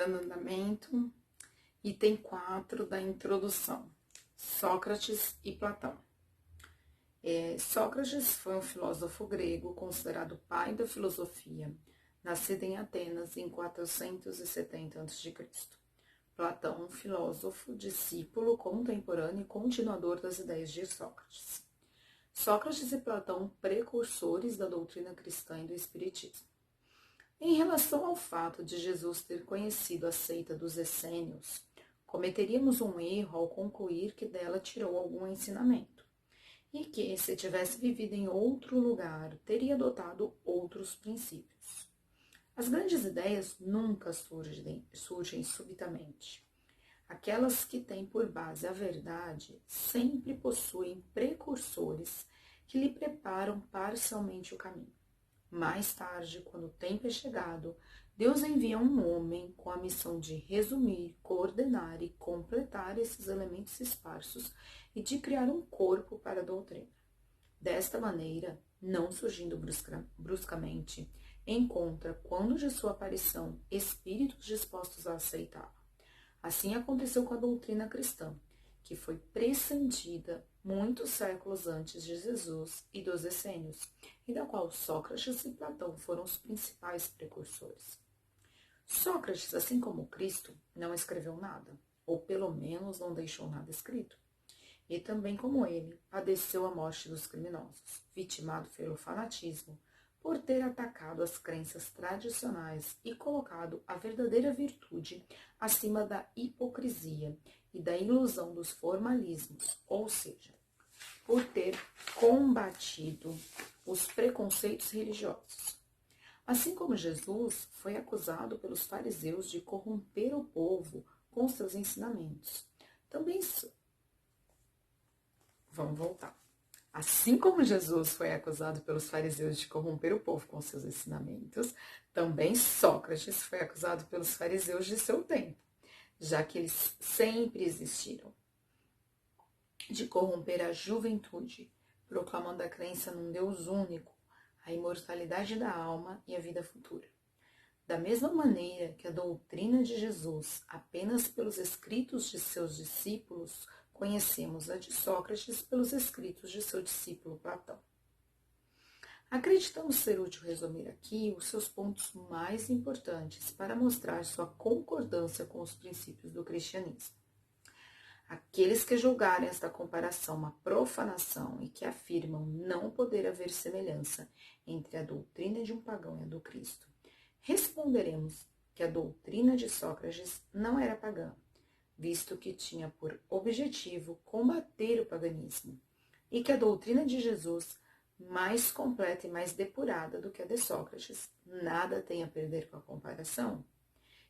dando andamento, item 4 da introdução, Sócrates e Platão. Sócrates foi um filósofo grego considerado pai da filosofia, nascido em Atenas em 470 a.C. Platão, um filósofo, discípulo, contemporâneo e continuador das ideias de Sócrates. Sócrates e Platão, precursores da doutrina cristã e do espiritismo. Em relação ao fato de Jesus ter conhecido a seita dos essênios, cometeríamos um erro ao concluir que dela tirou algum ensinamento, e que, se tivesse vivido em outro lugar, teria adotado outros princípios. As grandes ideias nunca surgem subitamente. Aquelas que têm por base a verdade sempre possuem precursores que lhe preparam parcialmente o caminho. Mais tarde, quando o tempo é chegado, Deus envia um homem com a missão de resumir, coordenar e completar esses elementos esparsos e de criar um corpo para a doutrina. Desta maneira, não surgindo bruscamente, encontra, quando de sua aparição, espíritos dispostos a aceitá-la. Assim aconteceu com a doutrina cristã, que foi pressentida muitos séculos antes de Jesus e dos essênios, e da qual Sócrates e Platão foram os principais precursores. Sócrates, assim como Cristo, não escreveu nada, ou pelo menos não deixou nada escrito. E também como ele, padeceu a morte dos criminosos, vitimado pelo fanatismo, por ter atacado as crenças tradicionais e colocado a verdadeira virtude acima da hipocrisia e da ilusão dos formalismos, ou seja, por ter combatido os preconceitos religiosos. Assim como Jesus foi acusado pelos fariseus de corromper o povo com seus ensinamentos. Vamos voltar. Assim como Jesus foi acusado pelos fariseus de corromper o povo com seus ensinamentos, também Sócrates foi acusado pelos fariseus de seu tempo, já que eles sempre existiram, de corromper a juventude, proclamando a crença num Deus único, a imortalidade da alma e a vida futura. Da mesma maneira que a doutrina de Jesus, apenas pelos escritos de seus discípulos, conhecemos a de Sócrates pelos escritos de seu discípulo Platão. Acreditamos ser útil resumir aqui os seus pontos mais importantes para mostrar sua concordância com os princípios do cristianismo. Aqueles que julgarem esta comparação uma profanação e que afirmam não poder haver semelhança entre a doutrina de um pagão e a do Cristo, responderemos que a doutrina de Sócrates não era pagã, visto que tinha por objetivo combater o paganismo, e que a doutrina de Jesus, mais completa e mais depurada do que a de Sócrates, nada tem a perder com a comparação,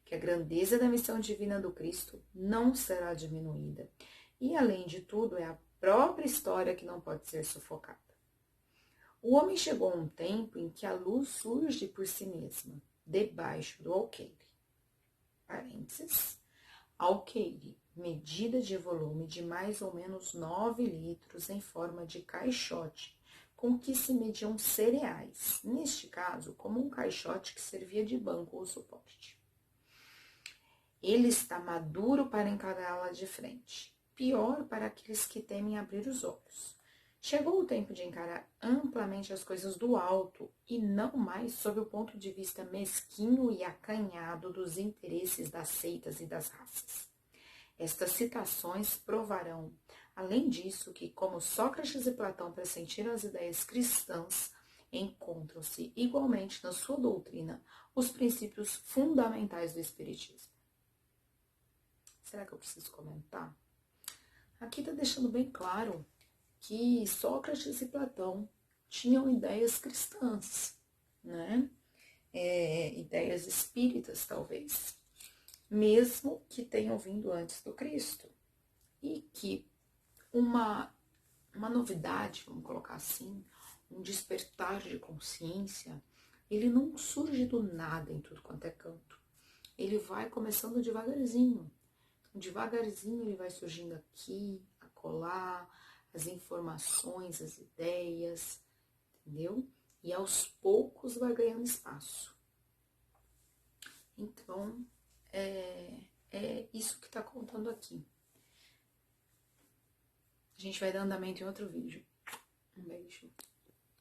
que a grandeza da missão divina do Cristo não será diminuída, e além de tudo é a própria história que não pode ser sufocada. O homem chegou a um tempo em que a luz surge por si mesma, debaixo do alqueire. Parênteses. Alqueire, medida de volume de mais ou menos 9 litros em forma de caixote, com que se mediam cereais, neste caso, como um caixote que servia de banco ou suporte. Ele está maduro para encará-la de frente, pior para aqueles que temem abrir os olhos. Chegou o tempo de encarar amplamente as coisas do alto e não mais sob o ponto de vista mesquinho e acanhado dos interesses das seitas e das raças. Estas citações provarão, além disso, que, como Sócrates e Platão pressentiram as ideias cristãs, encontram-se igualmente na sua doutrina os princípios fundamentais do espiritismo. Será que eu preciso comentar? Aqui está deixando bem claro que Sócrates e Platão tinham ideias cristãs, né? Ideias espíritas, talvez, mesmo que tenham vindo antes do Cristo. E que uma novidade, vamos colocar assim, um despertar de consciência, ele não surge do nada em tudo quanto é canto. Ele vai começando devagarzinho. Devagarzinho ele vai surgindo aqui, acolá, as informações, as ideias, entendeu? E aos poucos vai ganhando espaço. Então, é isso que tá contando aqui. A gente vai dar andamento em outro vídeo. Um beijo.